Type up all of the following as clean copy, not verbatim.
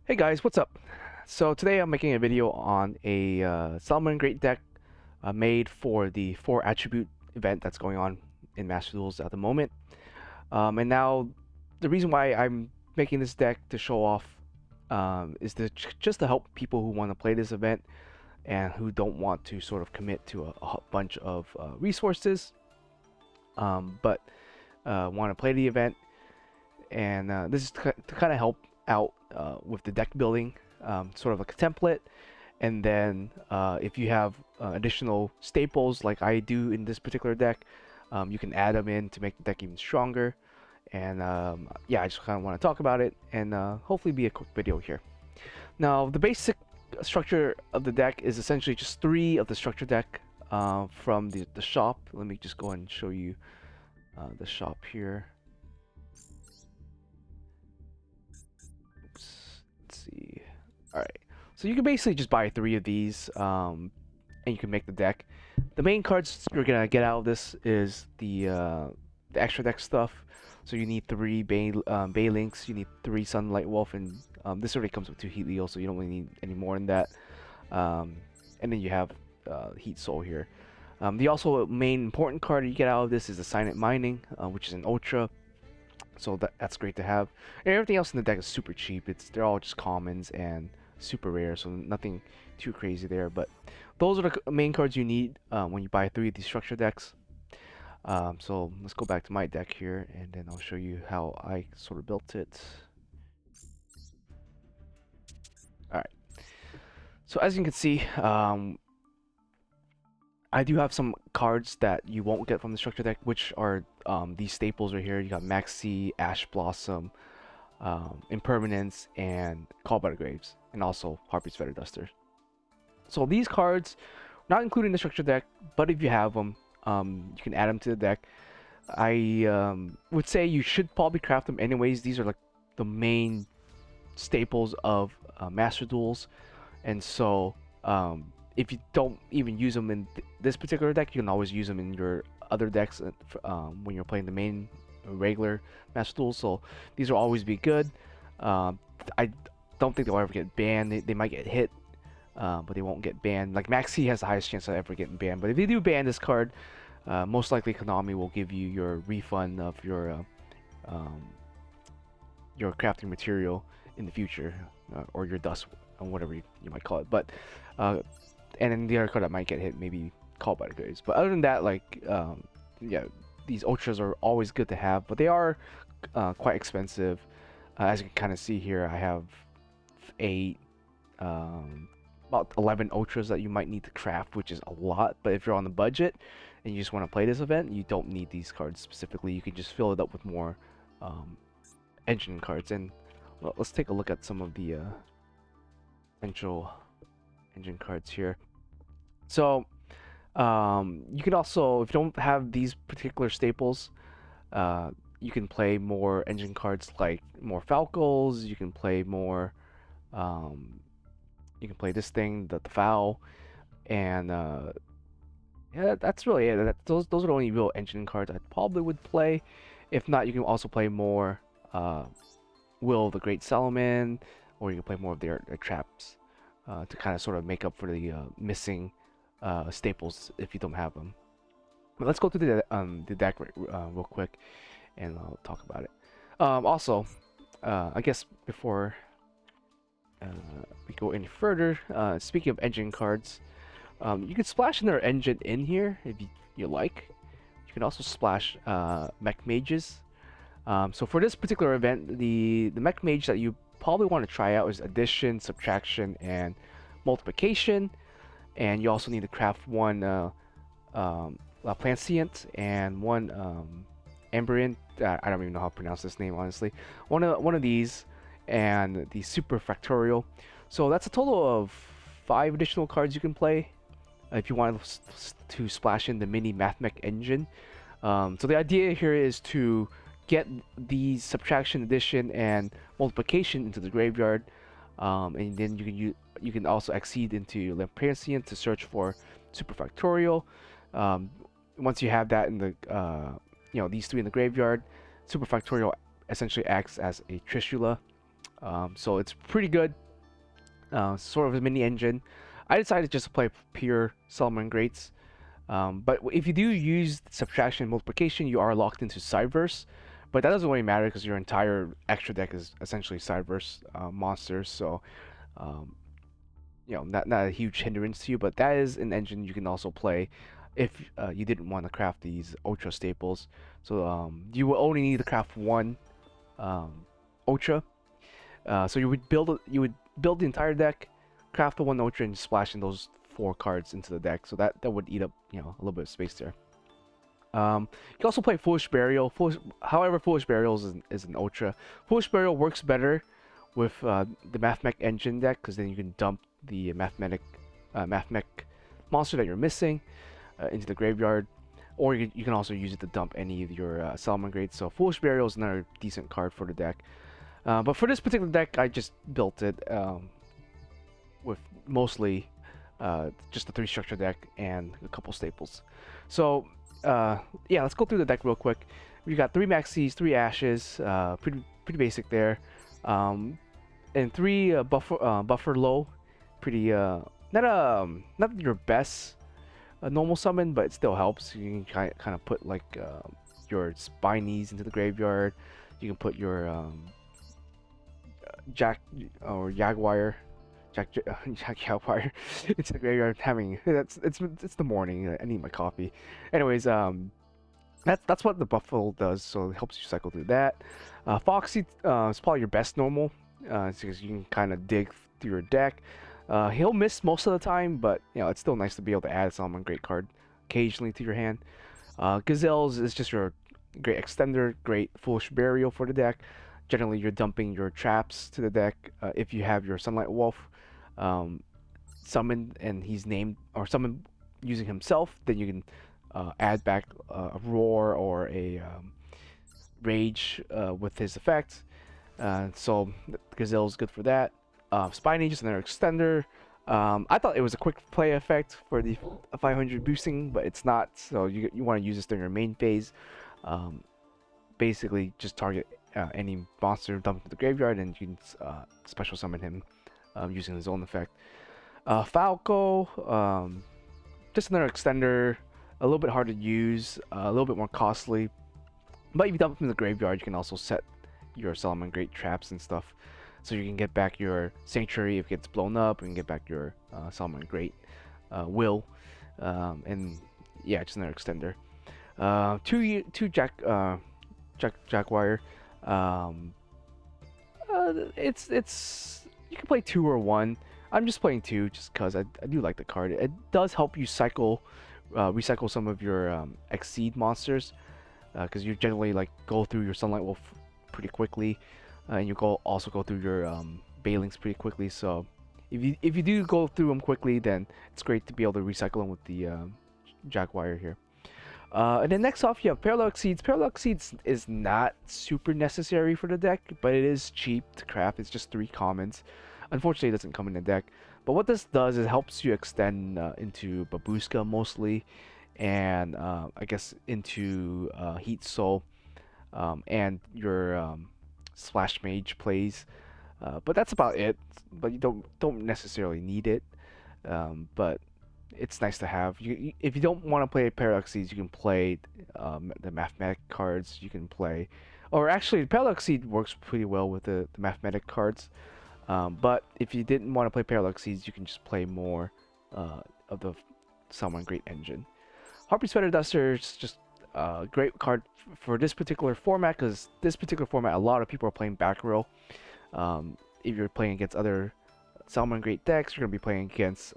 Hey guys, what's up? So today I'm making a video on a Salamangreat deck made for the 4 attribute event that's going on in Master Duels at the moment. And now the reason why I'm making this deck to show off is just to help people who want to play this event and who don't want to sort of commit to a bunch of resources, but want to play the event. And this is to kind of help out with the deck building, sort of like a template. And then if you have additional staples like I do in this particular deck, you can add them in to make the deck even stronger. And yeah, I just kind of want to talk about it and hopefully be a quick video here. Now, the basic structure of the deck is essentially just 3 of the structure deck from the shop. Let me just go ahead and show you the shop here. Let's see. All right. So you can basically just buy 3 of these, and you can make the deck. The main cards you're gonna get out of this is the extra deck stuff. So you need 3 Bay Links, you need 3 Sunlight Wolf, and this already comes with 2 Heat Leo, so you don't really need any more than that. And then you have Heat Soul here. The also main important card you get out of this is the Silent Mining, which is an Ultra. So that's great to have. And everything else in the deck is super cheap. They're all just commons and super rare, so nothing too crazy there. But those are the main cards you need when you buy 3 of these structure decks. So let's go back to my deck here, and then I'll show you how I sort of built it. All right. So as you can see, I do have some cards that you won't get from the structure deck, which are these staples right here. You got Maxi, Ash Blossom, Impermanence, and Call by the Graves, and also Harpy's Feather Duster. So these cards, not including the structure deck, but if you have them, you can add them to the deck. I would say you should probably craft them anyways. These are like the main staples of Master Duels, and so if you don't even use them in this particular deck, you can always use them in your other decks when you're playing the main regular Master Duels. So these will always be good. I don't think they'll ever get banned. They might get hit, but they won't get banned. Like Maxi has the highest chance of ever getting banned. But if they do ban this card, most likely Konami will give you your refund of your crafting material in the future, or your dust, or whatever you might call it. But and then the other card that might get hit, maybe Call by the Graves. But other than that, like yeah, these ultras are always good to have, but they are quite expensive. As you can kind of see here, I have 8, about 11 ultras that you might need to craft, which is a lot. But if you're on the budget and you just want to play this event, you don't need these cards specifically. You can just fill it up with more engine cards. And well, let's take a look at some of the potential engine cards here. So you can also, if you don't have these particular staples, you can play more engine cards like more Falcos. You can play more you can play this thing, the Foul, and yeah, that's really it. Those are the only real engine cards I probably would play. If not, you can also play more Will of the Great Salaman, or you can play more of their traps to kind of sort of make up for the missing staples if you don't have them. But let's go through the deck real quick, and I'll talk about it. Also, I guess before we go any further, speaking of engine cards, you can splash another engine in here if you like. You can also splash mech mages. So for this particular event, the mech mage that you probably want to try out is addition, subtraction, and multiplication. And you also need to craft 1 Plancient and 1 Emberian. I don't even know how to pronounce this name, honestly. One of these, and the Super Factorial. So that's a total of 5 additional cards you can play if you want to splash in the mini Mathmech engine. So the idea here is to get the subtraction, addition, and multiplication into the graveyard, and then you can also accede into Lamprancient to search for Super Factorial. Once you have that in the these 3 in the graveyard, Super Factorial essentially acts as a Trishula So it's pretty good. Sort of a mini engine. I decided just to play pure Salamangreats. But if you do use subtraction and multiplication, you are locked into Sideverse. But that doesn't really matter because your entire extra deck is essentially Sideverse monsters. So, um, not a huge hindrance to you. But that is an engine you can also play if you didn't want to craft these Ultra staples. So you will only need to craft one um, Ultra. So you would build the entire deck, craft the one Ultra, and splash in those 4 cards into the deck. So that would eat up a little bit of space there. You can also play Foolish Burial. However, Foolish Burial is an Ultra. Foolish Burial works better with the Mathmech engine deck because then you can dump the Mathmech monster that you're missing into the graveyard, or you can also use it to dump any of your Salamangreats. So Foolish Burial is another decent card for the deck. But for this particular deck, I just built it with mostly just the 3 structure deck and a couple staples. So yeah, let's go through the deck real quick. We got 3 Maxis, 3 Ashes, pretty basic there, and 3 buffer low, pretty not your best normal summon, but it still helps. You can kind of put like your Spinies into the graveyard. You can put your Jack or Jaguar. Jack Jaguar into the graveyard having it's the morning. I need my coffee. Anyways, that's what the Buffalo does, so it helps you cycle through that. Foxy is probably your best normal, because you can kind of dig through your deck. He'll miss most of the time, but it's still nice to be able to add some great card occasionally to your hand. Gazelles is just your great extender, great Foolish Burial for the deck. Generally, you're dumping your traps to the deck if you have your Sunlight Wolf summoned and he's named or summoned using himself. Then you can add back a Roar or a Rage with his effect. So Gazelle is good for that. Spiny, just another extender. I thought it was a quick play effect for the 500 boosting, but it's not. So you want to use this during your main phase. Basically, just target any monster dumped to the graveyard, and you can special summon him using his own effect. Falco, just another extender, a little bit hard to use, a little bit more costly. But if you dump him in the graveyard, you can also set your Salamangreat traps and stuff. So you can get back your Sanctuary if it gets blown up, and get back your Salamangreat Will. And yeah, just another extender. Two Jaguar. It's you can play 2 or 1. I'm just playing 2 just because I do like the card. It does help you recycle some of your Exceed monsters, because you generally like go through your Sunlight Wolf pretty quickly, and you also go through your Bailings pretty quickly. So if you do go through them quickly, then it's great to be able to recycle them with the Jaguar here. And then next off, you have Parallel Exceeds. Parallel Exceeds is not super necessary for the deck, but it is cheap to craft. It's just 3 commons. Unfortunately, it doesn't come in the deck. But what this does is it helps you extend into Babushka mostly, and I guess into Heat Soul, and your Splash Mage plays. But that's about it. But you don't necessarily need it. But it's nice to have. If you don't want to play Paradoxes, you can play the Mathematic cards. You can play, or actually, Paradoxes works pretty well with the Mathematic cards. But if you didn't want to play Paradoxes, you can just play more of the Salamangreat engine. Harpy's Feather Duster is just a great card for this particular format, because this particular format, a lot of people are playing back row. If you're playing against other Salamangreat decks, you're going to be playing against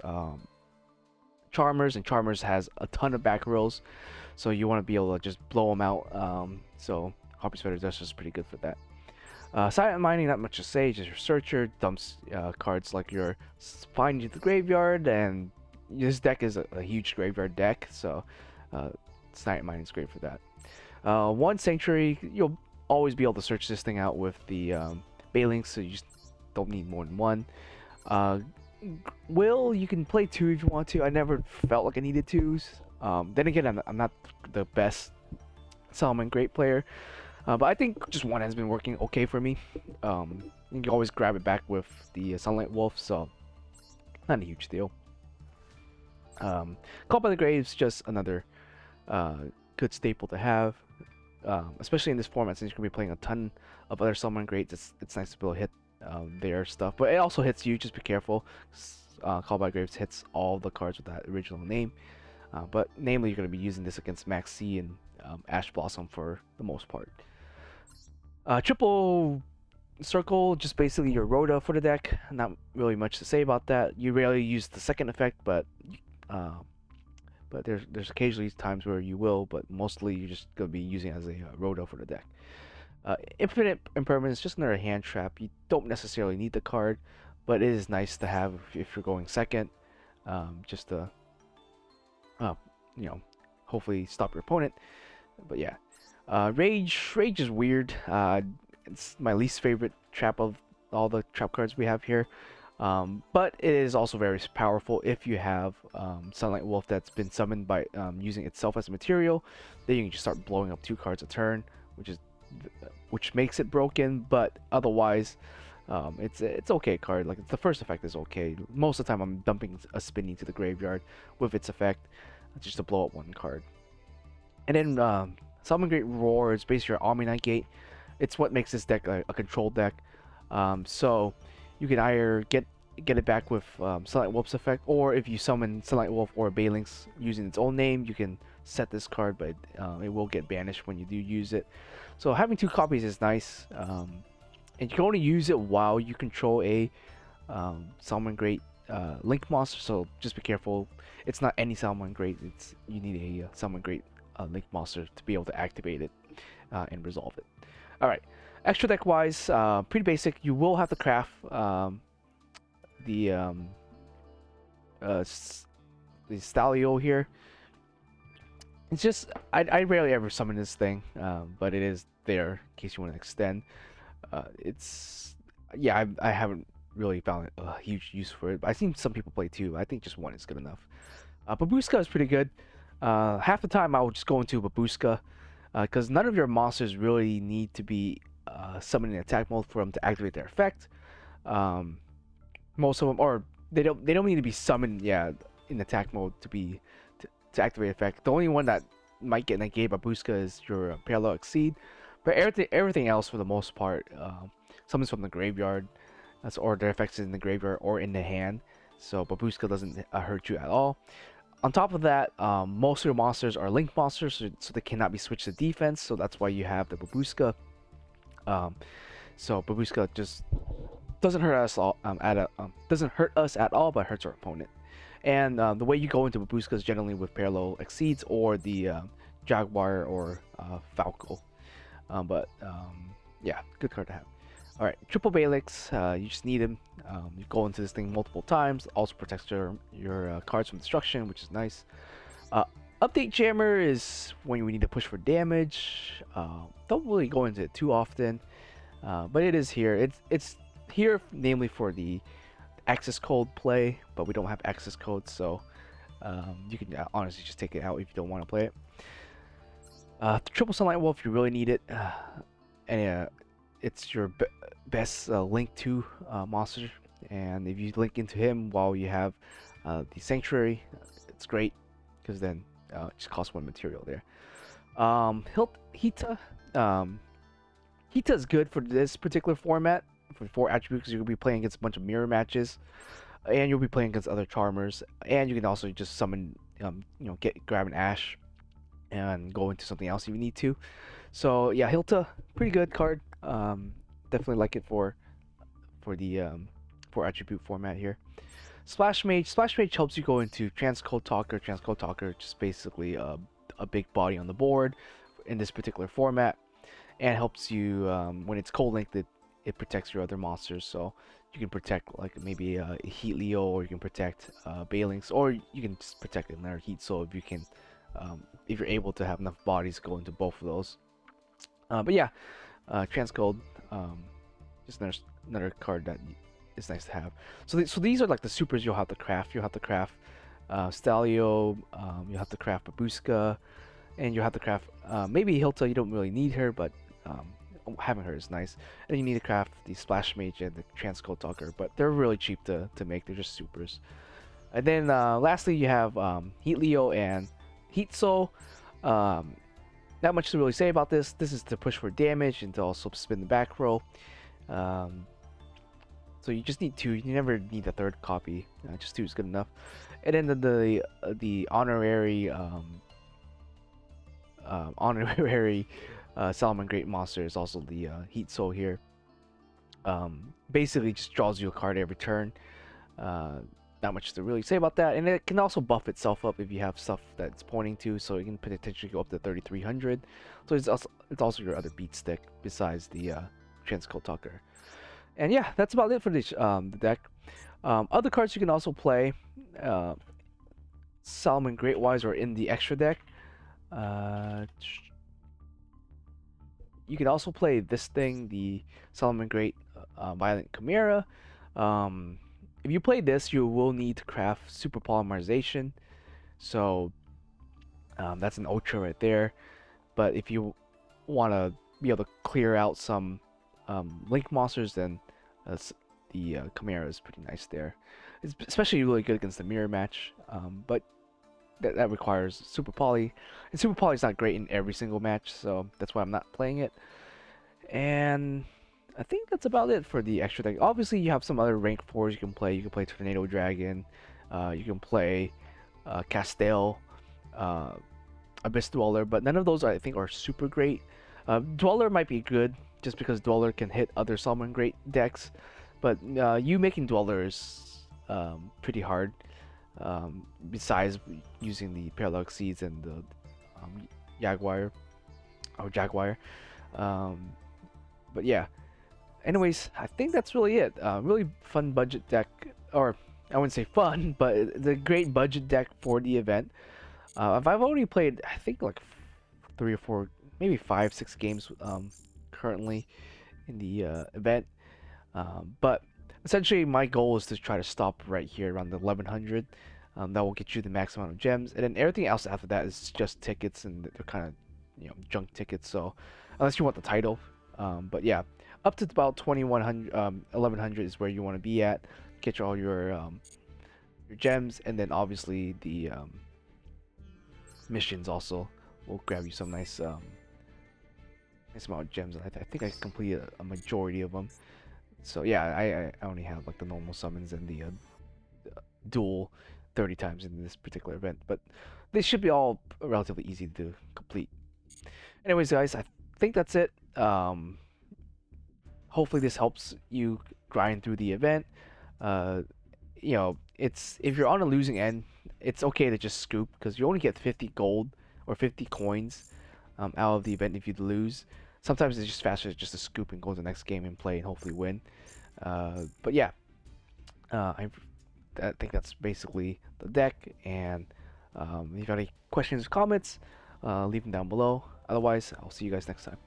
Charmers, and Charmers has a ton of back rows, so you want to be able to just blow them out. So Harpy's Feather Duster is pretty good for that. Silent Mining, not much to say, just your Searcher dumps cards like your Spine into the graveyard, and this deck is a huge graveyard deck, so Silent Mining is great for that. 1 Sanctuary, you'll always be able to search this thing out with the Bailings, so you just don't need more than 1. Will, you can play 2 if you want to. I never felt like I needed 2s. Then again, I'm not the best Salamangreat player, but I think just 1 has been working okay for me. You can always grab it back with the Sunlight Wolf, so not a huge deal. Called by the Graves, just another good staple to have, especially in this format since you're going to be playing a ton of other Salamangreats. It's nice to be able to hit their stuff, but it also hits you. Just be careful. Call by Graves hits all the cards with that original name, but namely you're going to be using this against Maxi and Ash Blossom for the most part. Triple Circle, just basically your Rhoda for the deck. Not really much to say about that. You rarely use the second effect, but there's occasionally times where you will, but mostly you're just gonna be using it as a Rhoda for the deck. Infinite Impermanence, just another hand trap. You don't necessarily need the card, but it is nice to have if you're going second, just to you know, hopefully stop your opponent. But yeah, Rage is weird. It's my least favorite trap of all the trap cards we have here. But it is also very powerful if you have Sunlight Wolf that's been summoned by using itself as a material. Then you can just start blowing up 2 cards a turn, which makes it broken. But otherwise, it's okay card. Like the first effect is okay. Most of the time, I'm dumping a spinning to the graveyard with its effect, just to blow up 1 card. And then Salamangreat Roar is basically your Omni Knight Gate. It's what makes this deck a control deck. So you can either get it back with Sunlight Wolf's effect, or if you summon Sunlight Wolf or Balynx using its own name, you can set this card, but it will get banished when you do use it. So having 2 copies is nice, and you can only use it while you control a Salamangreat Link monster. So just be careful. It's not any Salamangreat. You need a Salamangreat Link monster to be able to activate it and resolve it. All right. Extra deck wise, pretty basic. You will have to craft the Stalio here. It's just I rarely ever summon this thing, but it is there in case you want to extend. I haven't really found a huge use for it, but I've seen some people play too. I think just 1 is good enough. Babushka is pretty good. Half the time I will just go into Babushka, because none of your monsters really need to be summoned in attack mode for them to activate their effect. Most of them, or they don't need to be summoned, in attack mode to activate effect. The only one that might get negated by Babushka is your Parallel Exceed, but everything else for the most part summons from the graveyard, or their effects in the graveyard or in the hand. So Babushka doesn't hurt you at all. On top of that, most of your monsters are link monsters, so they cannot be switched to defense. So that's why you have the Babushka. So Babushka just doesn't hurt us at all, but hurts our opponent. And the way you go into Babushka is generally with Parallel Exceeds or the Jaguar or Falco. Yeah, good card to have. All right, Triple Balynx, you just need him. You go into this thing multiple times. Also protects your cards from destruction, which is nice. Update Jammer is when we need to push for damage. Don't really go into it too often, but it is here. It's here namely for the access code play, but we don't have access codes, so you can honestly just take it out if you don't want to play it. Triple Sunlight Wolf, you really need it, and it's your best link to monster, and if you link into him while you have the Sanctuary, it's great because then it just costs 1 material there. Hita is good for this particular format for 4 attributes because you'll be playing against a bunch of mirror matches, and you'll be playing against other Charmers, and you can also just summon, grab an Ash and go into something else if you need to. So yeah, Hilta, pretty good card. Definitely like it for the 4 attribute format here. Splash Mage helps you go into Transcode Talker. Transcode Talker, just basically a big body on the board in this particular format, and helps you when it's cold linked. It protects your other monsters, so you can protect like maybe a Heat Leo, or you can protect Balynx, or you can just protect another Heat Soul if you can, if you're able to have enough bodies go into both of those. But yeah, Transcode, just another card that is nice to have. So these are like the supers you'll have to craft. You'll have to craft Stalio, you'll have to craft Babushka, and you'll have to craft maybe Hilta. You don't really need her, but Haven't Heard is nice. And you need to craft the Splash Mage and the Transcode Talker, but they're really cheap to make. They're just supers. And then lastly, you have Heat Leo and Heat Soul. Um, Not much to really say about this. This is to push for damage and to also spin the back row. Um, so you just need two. You never need a third copy. Just two is good enough. And then the honorary honorary Salamangreat monster is also the Heat Soul here. Basically, just draws you a card every turn. Not much to really say about that, and it can also buff itself up if you have stuff that's pointing to, so it can potentially go up to 3300. So it's also your other beat stick besides the Transcode Talker. And yeah, that's about it for this the deck. Other cards you can also play, Salamangreat wise or in the extra deck. You can also play this thing, the Salamangreat Violent Chimera. If you play this, you will need to craft Super Polymerization. So that's an ultra right there. But if you want to be able to clear out some Link monsters, then the Chimera is pretty nice there. It's especially really good against the mirror match. But that requires Super Poly. And Super Poly is not great in every single match, so that's why I'm not playing it. And I think that's about it for the extra deck. Obviously, you have some other rank 4s you can play. You can play Tornado Dragon. You can play Castell, Abyss Dweller, but none of those I think are super great. Dweller might be good just because Dweller can hit other Salamangreat decks, but you making Dweller is pretty hard. Besides using the Parallel Seeds and the Jaguar. But yeah. Anyways, I think that's really it. Really fun budget deck, or I wouldn't say fun, but it's a great budget deck for the event. I've already played, I think, like 3 or 4, maybe 5, 6 games currently in the event. But essentially, my goal is to try to stop right here around the 1100. That will get you the max amount of gems, and then everything else after that is just tickets, and they're kind of, junk tickets. So unless you want the title, but yeah, up to about 2100, 1100 is where you want to be at. Get all your gems, and then obviously the missions also will grab you some nice nice amount of gems. I think I completed a majority of them. So yeah, I only have like the normal summons and the duel 30 times in this particular event, but they should be all relatively easy to complete. Anyways, guys, I think that's it. Hopefully this helps you grind through the event. It's if you're on a losing end, it's okay to just scoop because you only get 50 gold or 50 coins out of the event if you lose. Sometimes it's just faster just to scoop and go to the next game and play and hopefully win. But yeah, I think that's basically the deck. And if you got any questions or comments, leave them down below. Otherwise, I'll see you guys next time.